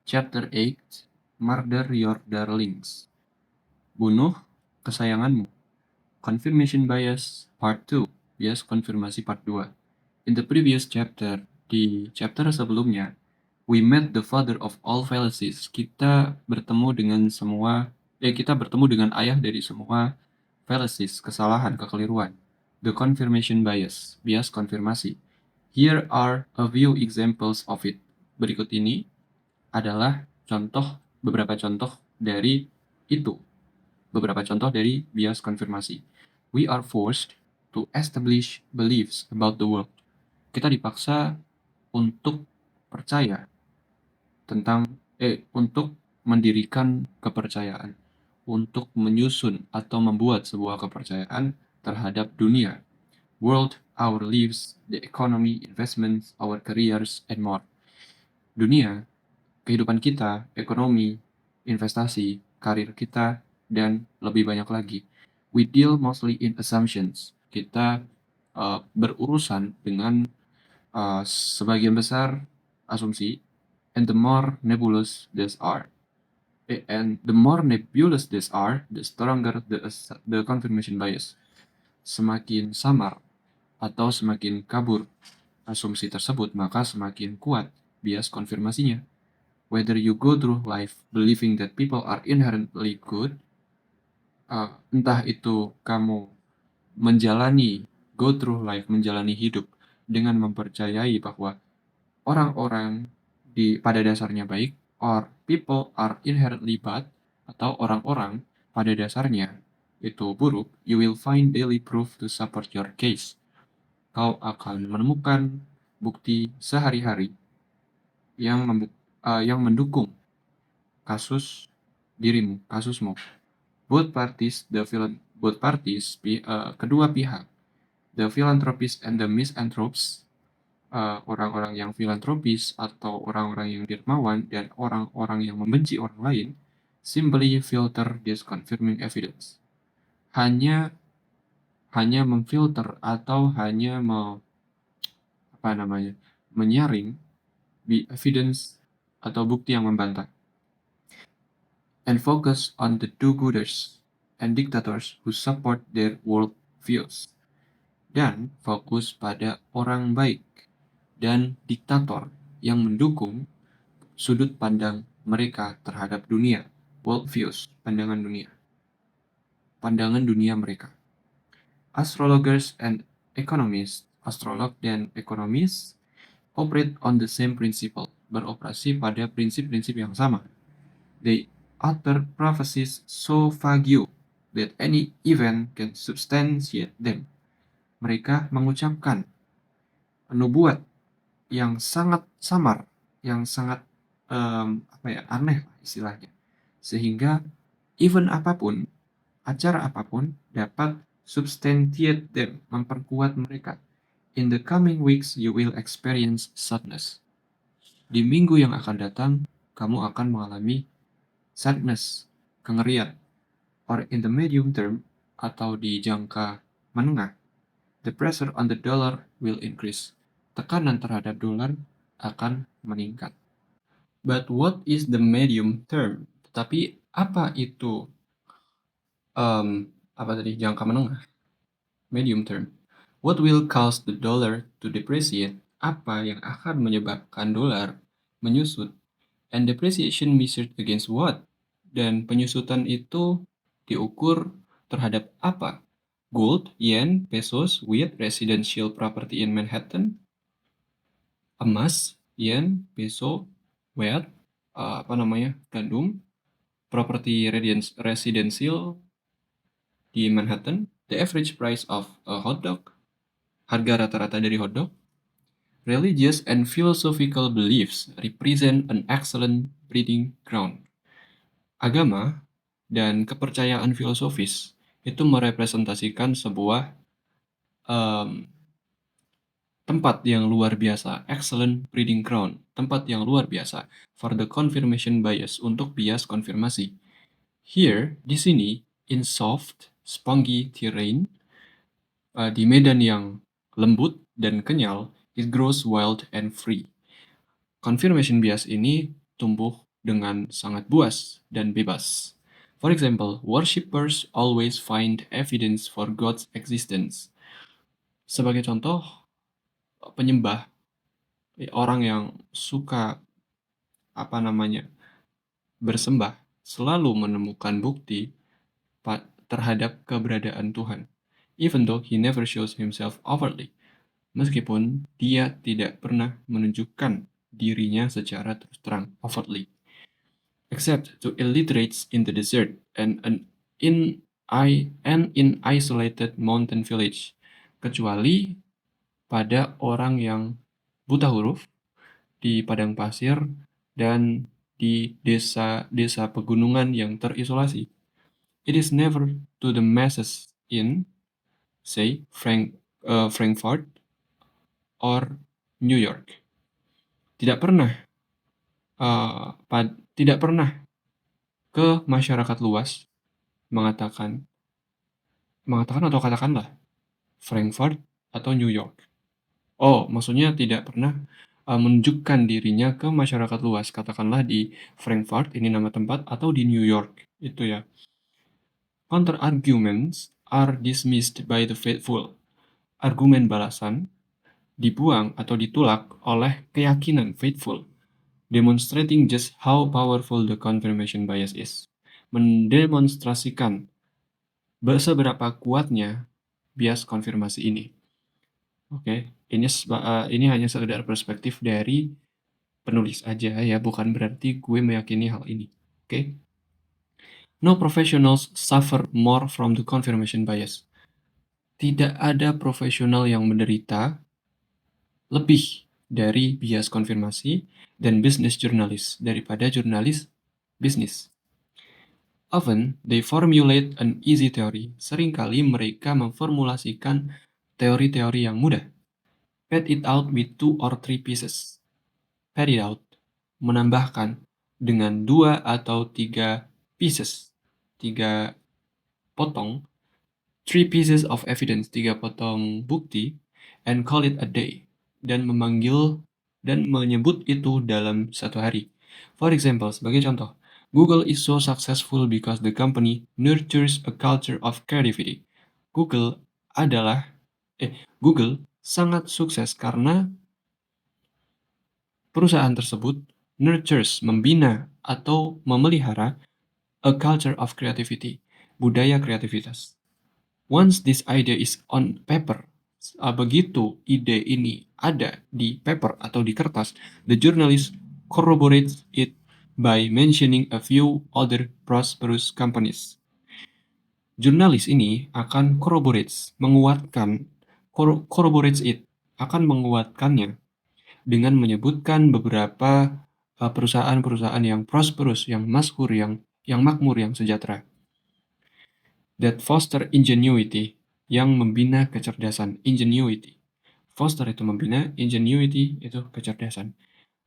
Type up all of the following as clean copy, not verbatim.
Chapter 8 Murder Your Darlings. Bunuh kesayanganmu. Confirmation Bias Part 2. Bias konfirmasi Part 2. In the previous chapter, di chapter sebelumnya, we met the father of all fallacies. Kita bertemu dengan ayah dari semua fallacies, kesalahan, kekeliruan. The confirmation bias, bias konfirmasi. Here are a few examples of it. Berikut ini adalah beberapa contoh dari itu. Beberapa contoh dari bias konfirmasi. We are forced to establish beliefs about the world. Kita dipaksa untuk percaya untuk mendirikan kepercayaan, untuk menyusun atau membuat sebuah kepercayaan terhadap dunia, world, our lives, the economy, investments, our careers, and more. Dunia, kehidupan kita, ekonomi, investasi, karir kita, dan lebih banyak lagi. We deal mostly in assumptions. Kita berurusan dengan sebagian besar asumsi, and the more nebulous these are. And the more nebulous these are, the stronger the confirmation bias. Semakin samar atau semakin kabur asumsi tersebut, maka semakin kuat bias konfirmasinya. Whether you go through life believing that people are inherently good, entah itu kamu menjalani hidup dengan mempercayai bahwa orang-orang pada dasarnya baik, or people are inherently bad, atau orang-orang pada dasarnya itu buruk, you will find daily proof to support your case. Kau akan menemukan bukti sehari-hari yang mendukung kasusmu. Both parties, kedua pihak, the philanthropists and the misanthropes, orang-orang yang filantropis atau orang-orang yang dermawan dan orang-orang yang membenci orang lain, simply filter this confirming evidence. Hanya memfilter atau hanya menyaring evidence atau bukti yang membantah. And focus on the do-gooders and dictators who support their world views. Dan fokus pada orang baik dan diktator yang mendukung sudut pandang mereka terhadap dunia, world views, pandangan dunia mereka. Astrologers and economists, astrolog dan ekonomis operate on the same principle, beroperasi pada prinsip-prinsip yang sama. They utter prophecies so vague that any event can substantiate them. Mereka mengucapkan nubuat yang sangat samar, yang sangat aneh istilahnya, sehingga event apapun, acara apapun dapat substantiate them, memperkuat mereka. In the coming weeks, you will experience sadness. Di minggu yang akan datang, kamu akan mengalami sadness, kengerian. Or in the medium term, atau di jangka menengah, the pressure on the dollar will increase. Tekanan terhadap dolar akan meningkat. But what is the medium term? Tetapi apa itu jangka menengah? Medium term. What will cause the dollar to depreciate? Apa yang akan menyebabkan dolar menyusut? And depreciation measured against what? Dan penyusutan itu diukur terhadap apa? Gold, yen, pesos, wheat, residential property in Manhattan, emas, yen, peso, wheat, gandum, property residential di Manhattan, the average price of a hot dog, harga rata-rata dari hot dog. Religious and philosophical beliefs represent an excellent breeding ground. Agama dan kepercayaan filosofis itu merepresentasikan sebuah tempat yang luar biasa, excellent breeding ground, tempat yang luar biasa for the confirmation bias, untuk bias konfirmasi. Here, di sini, in soft, spongy terrain, di medan yang lembut dan kenyal, it grows wild and free. Confirmation bias ini tumbuh dengan sangat puas dan bebas. For example, worshippers always find evidence for God's existence. Sebagai contoh, penyembah, orang yang suka bersembah selalu menemukan bukti terhadap keberadaan Tuhan, even though he never shows himself outwardly, meskipun dia tidak pernah menunjukkan dirinya secara terus terang outwardly, except to illiterates in the desert and in isolated mountain village, kecuali pada orang yang buta huruf di padang pasir dan di desa-desa pegunungan yang terisolasi. It is never to the masses in, say, Frankfurt or New York. Tidak pernah, tidak pernah ke masyarakat luas mengatakan atau katakanlah Frankfurt atau New York. Oh, maksudnya tidak pernah menunjukkan dirinya ke masyarakat luas, katakanlah di Frankfurt, ini nama tempat, atau di New York, itu ya. Counter-arguments are dismissed by the faithful. Argumen balasan dibuang atau ditolak oleh keyakinan faithful, demonstrating just how powerful the confirmation bias is. Mendemonstrasikan seberapa kuatnya bias konfirmasi ini. Oke, ini hanya sekedar perspektif dari penulis aja ya, bukan berarti gue meyakini hal ini. Oke. No professionals suffer more from the confirmation bias. Tidak ada profesional yang menderita lebih dari bias konfirmasi dan business journalist daripada jurnalis bisnis. Often, they formulate an easy theory. Seringkali mereka memformulasikan teori-teori yang mudah. Pad it out with 2 or 3 pieces. Pad it out, menambahkan dengan 2 atau 3 pieces, 3 potong, 3 pieces of evidence, 3 potong bukti, and call it a day, dan menyebut itu dalam satu hari. For example, sebagai contoh, Google is so successful because the company nurtures a culture of creativity. Google sangat sukses karena perusahaan tersebut nurtures, membina atau memelihara a culture of creativity, budaya kreativitas. Once this idea is on paper, begitu ide ini ada di paper atau di kertas, the journalist corroborates it by mentioning a few other prosperous companies. Jurnalis ini akan menguatkannya dengan menyebutkan beberapa perusahaan-perusahaan yang prosperous, yang masyhur, yang makmur, yang sejahtera. That foster ingenuity, yang membina kecerdasan. Ingenuity. Foster itu membina, ingenuity itu kecerdasan.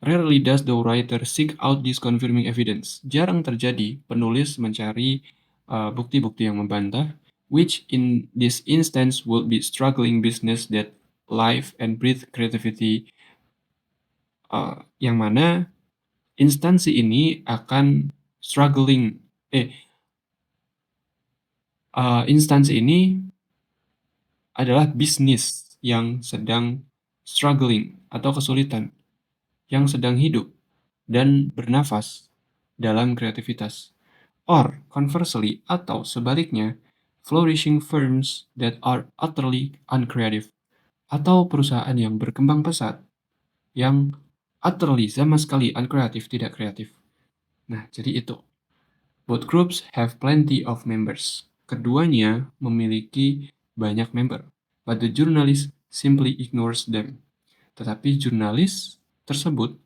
Rarely does the writer seek out this confirming evidence. Jarang terjadi penulis mencari bukti-bukti yang membantah, which in this instance would be struggling business that live and breathe creativity, yang mana instansi ini akan instansi ini adalah bisnis yang sedang struggling atau kesulitan, yang sedang hidup dan bernafas dalam kreativitas. Or, conversely, atau sebaliknya, flourishing firms that are utterly uncreative, atau perusahaan yang berkembang pesat, yang utterly sama sekali uncreative, tidak kreatif. Nah, jadi itu. Both groups have plenty of members. Keduanya memiliki banyak member, but the journalist simply ignores them. Tetapi jurnalis tersebut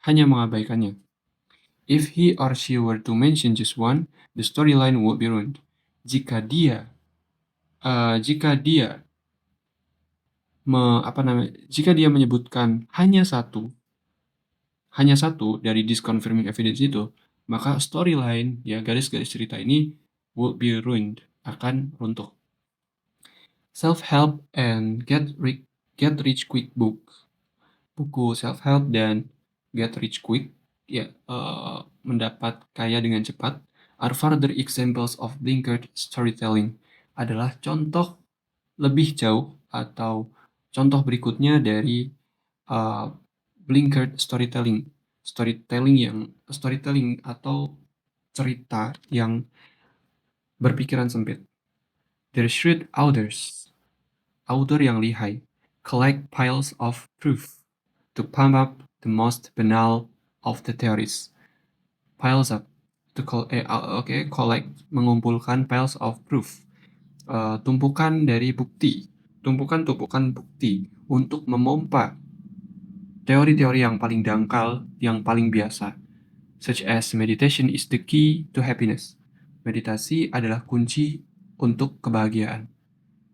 hanya mengabaikannya. If he or she were to mention just one, the storyline would be ruined. Jika dia menyebutkan hanya satu dari disconfirming evidence itu, maka storyline, ya garis-garis cerita ini would be ruined, akan runtuh. Self-help and get rich quick book. Buku self-help dan get rich quick, mendapat kaya dengan cepat, are further examples of blinkered storytelling, adalah contoh lebih jauh atau contoh berikutnya dari uh, blinkered storytelling. Storytelling atau cerita yang berpikiran sempit. The shrewd author yang lihai, collect piles of proof to pump up the most banal of the theories. Piles up collect, mengumpulkan piles of proof, tumpukan-tumpukan bukti untuk memompa teori-teori yang paling dangkal, yang paling biasa, such as meditation is the key to happiness. Meditasi adalah kunci untuk kebahagiaan.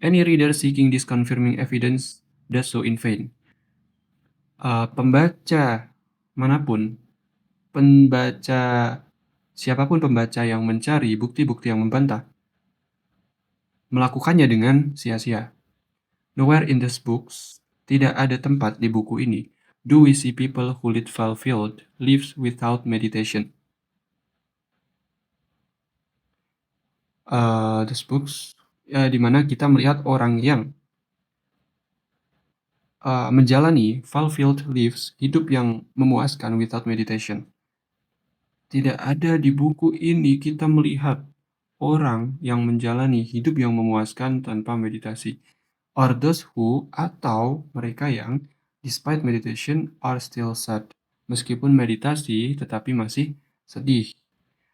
Any reader seeking this confirming evidence does so in vain. Siapapun pembaca yang mencari bukti-bukti yang membantah, melakukannya dengan sia-sia. Nowhere in these books, tidak ada tempat di buku ini, do we see people who lead fulfilled lives without meditation. These books, di mana kita melihat orang yang menjalani fulfilled lives, hidup yang memuaskan without meditation. Tidak ada di buku ini kita melihat orang yang menjalani hidup yang memuaskan tanpa meditasi. Or those who, atau mereka yang, despite meditation, are still sad. Meskipun meditasi, tetapi masih sedih.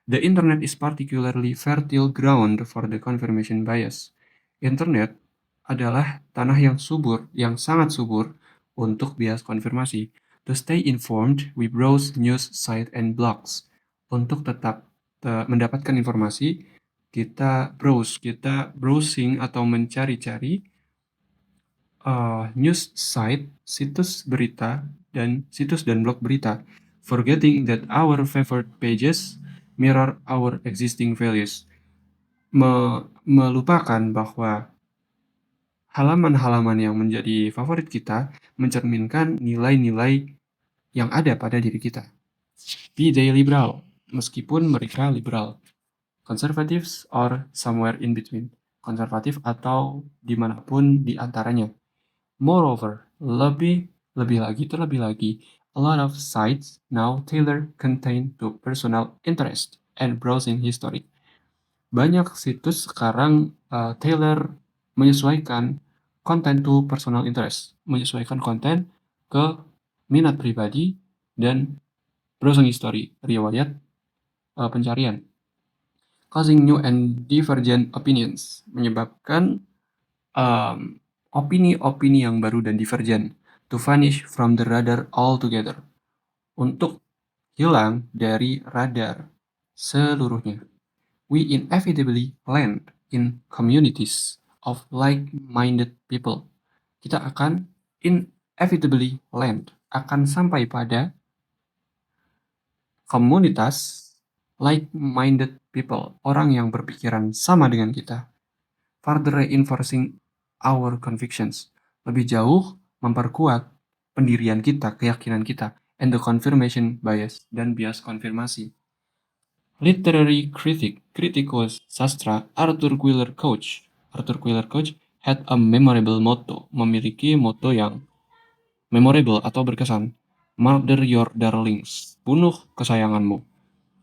The internet is particularly fertile ground for the confirmation bias. Internet adalah tanah yang sangat subur untuk bias konfirmasi. To stay informed, we browse news site and blogs. Untuk tetap mendapatkan informasi, kita browsing atau mencari-cari news site, situs berita, dan blog berita, forgetting that our favorite pages mirror our existing values. Melupakan bahwa halaman-halaman yang menjadi favorit kita mencerminkan nilai-nilai yang ada pada diri kita. Be they liberal, meskipun mereka liberal. Conservatives or somewhere in between. Konservatif atau dimanapun di antaranya. Moreover, terlebih lagi, a lot of sites now tailor content to personal interest and browsing history. Banyak situs sekarang menyesuaikan konten to personal interest, menyesuaikan konten ke minat pribadi dan browsing history, riwayat pencarian. Causing new and divergent opinions, menyebabkan opini-opini yang baru dan divergen, to vanish from the radar altogether, untuk hilang dari radar seluruhnya. We inevitably land in communities of like-minded people. Kita akan sampai pada komunitas like-minded people, orang yang berpikiran sama dengan kita. Further reinforcing our convictions, lebih jauh memperkuat pendirian kita, keyakinan kita, and the confirmation bias, dan bias konfirmasi. Literary kritikus sastra Arthur Quiller Couch had a memorable motto, memiliki motto yang memorable atau berkesan. Murder your darlings, bunuh kesayanganmu.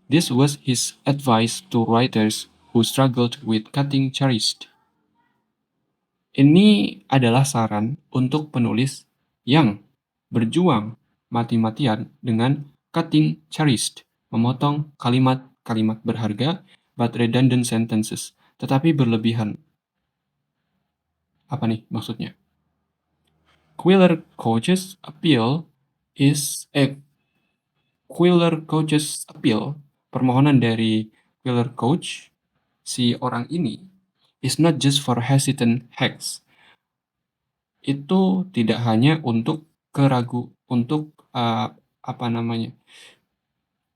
This was his advice to writers who struggled with cutting cherished. Ini adalah saran untuk penulis yang berjuang mati-matian dengan cutting cherished, memotong kalimat-kalimat berharga, but redundant sentences, tetapi berlebihan. Apa nih maksudnya? Quiller Couch's appeal, permohonan dari Quiller Couch, si orang ini, is not just for hesitant hacks. Itu tidak hanya untuk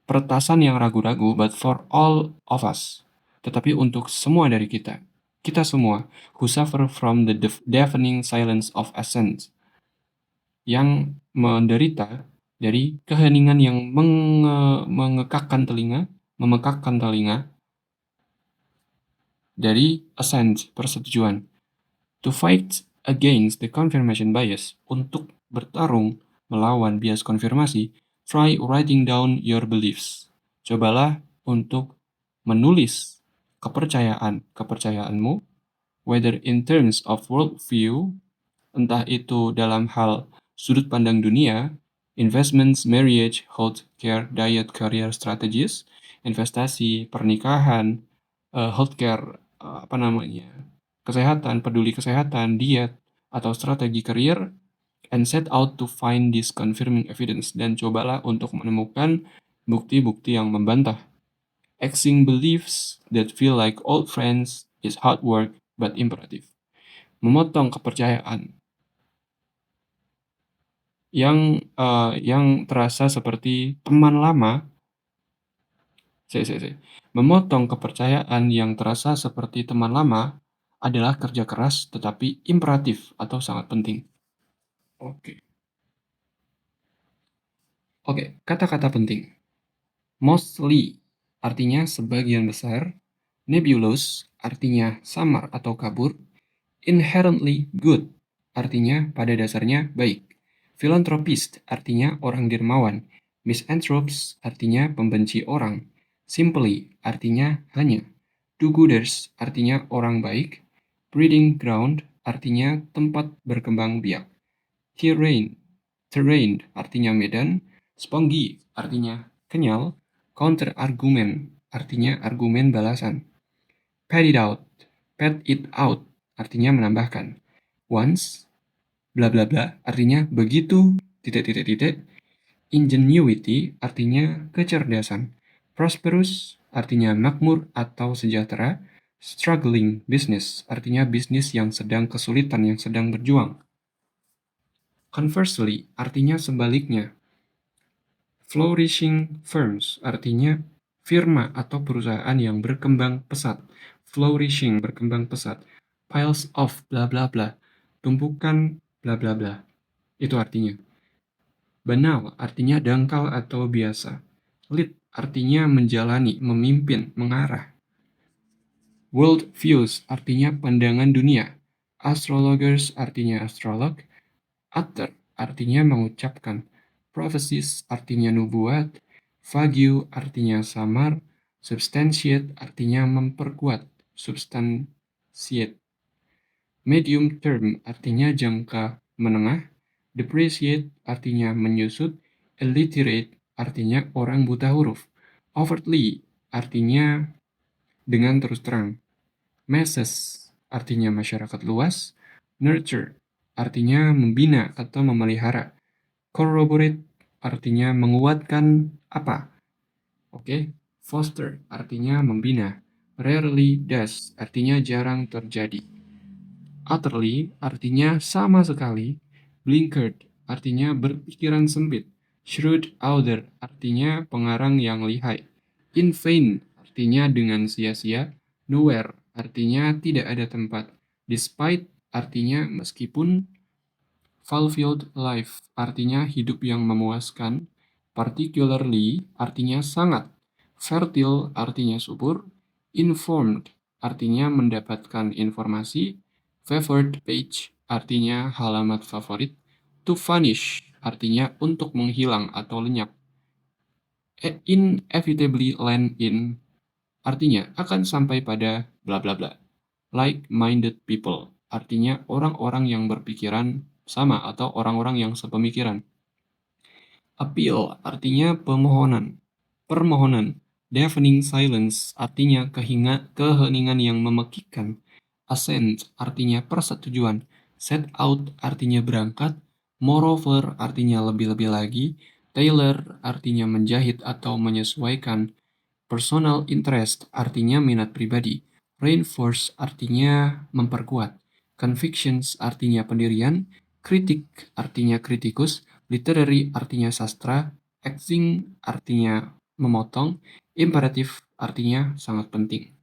peretasan yang ragu-ragu, but for all of us. Tetapi untuk semua dari kita semua, who suffer from the deafening silence of assent, yang menderita Jadi keheningan yang memekakkan telinga. Dari assent, persetujuan. To fight against the confirmation bias, untuk bertarung melawan bias konfirmasi, try writing down your beliefs. Cobalah untuk menulis kepercayaanmu, whether in terms of worldview, entah itu dalam hal sudut pandang dunia, investments, marriage, healthcare, diet, career strategies, investasi, pernikahan, healthcare, kesehatan, peduli kesehatan, diet, atau strategi career, and set out to find this confirming evidence, dan cobalah untuk menemukan bukti-bukti yang membantah. Axing beliefs that feel like old friends is hard work but imperative. Memotong kepercayaan yang terasa seperti teman lama. Memotong kepercayaan yang terasa seperti teman lama adalah kerja keras tetapi imperatif atau sangat penting. Oke. Kata-kata penting. Mostly artinya sebagian besar. Nebulous artinya samar atau kabur. Inherently good artinya pada dasarnya baik. Philanthropist artinya orang dermawan. Misanthropes artinya pembenci orang. Simply artinya hanya. Do-gooders artinya orang baik. Breeding ground artinya tempat berkembang biak. Terrain artinya medan. Spongy artinya kenyal. Counter argument artinya argumen balasan. Pad it out artinya menambahkan. Once, bla bla bla artinya begitu, titik. Ingenuity artinya kecerdasan. Prosperous artinya makmur atau sejahtera. Struggling business artinya bisnis yang sedang kesulitan, yang sedang berjuang. Conversely artinya sebaliknya. Flourishing firms artinya firma atau perusahaan yang berkembang pesat. Flourishing, berkembang pesat. Piles of bla bla bla, tumpukan bla bla bla. Itu artinya. Banal artinya dangkal atau biasa. Lead artinya menjalani, memimpin, mengarah. World views artinya pandangan dunia. Astrologers artinya astrolog. Utter artinya mengucapkan. Prophecies artinya nubuat. Vague artinya samar. Substantiate artinya memperkuat. Substantiate. Medium term artinya jangka menengah. Depreciate artinya menyusut. Illiterate artinya orang buta huruf. Overtly artinya dengan terus terang. Masses artinya masyarakat luas. Nurture artinya membina atau memelihara. Corroborate artinya menguatkan apa. Foster artinya membina. Rarely does artinya jarang terjadi. Utterly artinya sama sekali. Blinkered artinya berpikiran sempit. Shrewd outer artinya pengarang yang lihai. In vain artinya dengan sia-sia. Nowhere artinya tidak ada tempat. Despite artinya meskipun. Fulfilled life artinya hidup yang memuaskan. Particularly artinya sangat. Fertile artinya subur. Informed artinya mendapatkan informasi. Favored page artinya halaman favorit. To vanish artinya untuk menghilang atau lenyap. Inevitably land in artinya akan sampai pada bla bla bla. Like-minded people artinya orang-orang yang berpikiran sama atau orang-orang yang sepemikiran. Appeal artinya permohonan. Deafening silence artinya keheningan yang memekikkan. Assent artinya persetujuan. Set out artinya berangkat. Moreover artinya lebih-lebih lagi. Tailor artinya menjahit atau menyesuaikan. Personal interest artinya minat pribadi. Reinforce artinya memperkuat. Convictions artinya pendirian. Kritik artinya kritikus. Literary artinya sastra. Axing artinya memotong. Imperative artinya sangat penting.